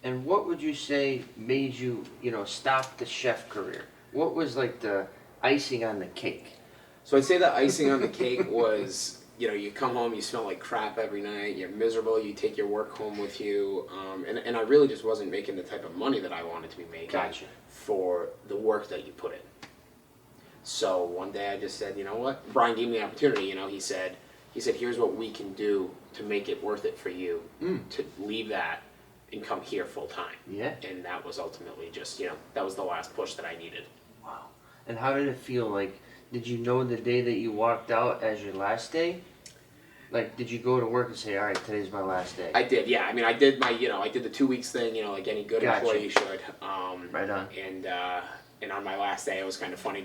And what would you say made you, stop the chef career? What was like the icing on the cake? So I'd say the icing on the cake was, you come home, you smell like crap every night, you're miserable, you take your work home with you, and I really just wasn't making the type of money that I wanted to be making Gotcha. for the work that you put in. So one day I just said, you know what? Brian gave me the opportunity. He said, here's what we can do to make it worth it for you to leave that and come here full time. Yeah. And that was ultimately just, that was the last push that I needed. Wow. And how did it feel? Like, did you know the day that you walked out as your last day? Like, did you go to work and say, all right, today's my last day? I did, yeah. I mean, I did I did the 2 weeks thing, like any good Gotcha. employee should. Right on. And on my last day, it was kind of funny.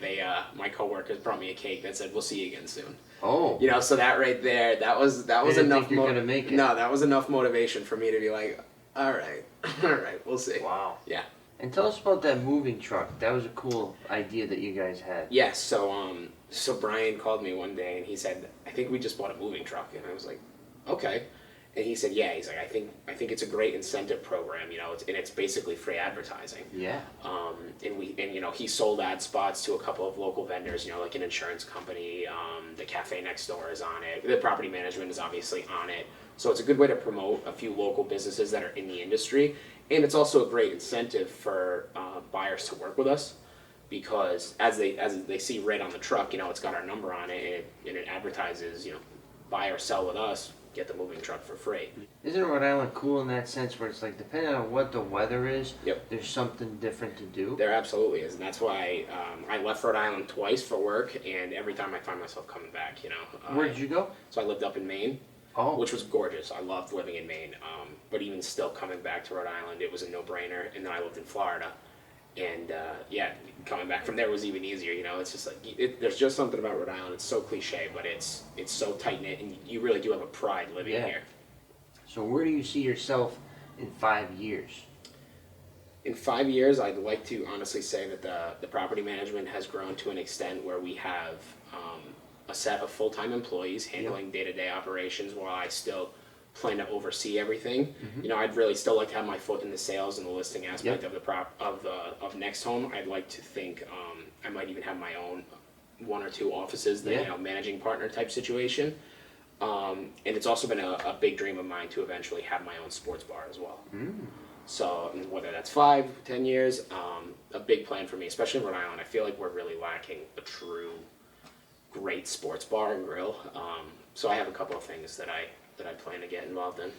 My coworkers brought me a cake that said, "We'll see you again soon." Oh. So that right there, that was didn't enough. Think you're gonna make it. No, that was enough motivation for me to be like, all right, we'll see. Wow. Yeah. And tell us about that moving truck. That was a cool idea that you guys had. Yes. So Brian called me one day and he said, "I think we just bought a moving truck," and I was like, "Okay." And he said, "Yeah." He's like, "I think it's a great incentive program. It's basically free advertising." Yeah. And he sold ad spots to a couple of local vendors. Like an insurance company. The cafe next door is on it. The property management is obviously on it. So it's a good way to promote a few local businesses that are in the industry, and it's also a great incentive for buyers to work with us. Because as they see right on the truck, it's got our number on it, and it advertises, buy or sell with us, get the moving truck for free. Isn't Rhode Island cool in that sense where it's like, depending on what the weather is, Yep. there's something different to do? There absolutely is, and that's why I left Rhode Island twice for work, and every time I find myself coming back, Where did you go? So I lived up in Maine, Oh. which was gorgeous. I loved living in Maine, but even still coming back to Rhode Island, it was a no-brainer, and then I lived in Florida. And coming back from there was even easier. It's just like there's just something about Rhode Island. It's so cliche, but it's so tight knit, and you really do have a pride living here. So where do you see yourself in 5 years? In 5 years, I'd like to honestly say that the property management has grown to an extent where we have a set of full-time employees handling day-to-day operations, while I still plan to oversee everything. I'd really still like to have my foot in the sales and the listing aspect of of NextHome. I'd like to think I might even have my own 1 or 2 offices, managing partner type situation. And it's also been a big dream of mine to eventually have my own sports bar as well. So whether that's 5, 10 years, a big plan for me, especially in Rhode Island. I feel like we're really lacking a true great sports bar and grill. So I have a couple of things that I plan to get involved in.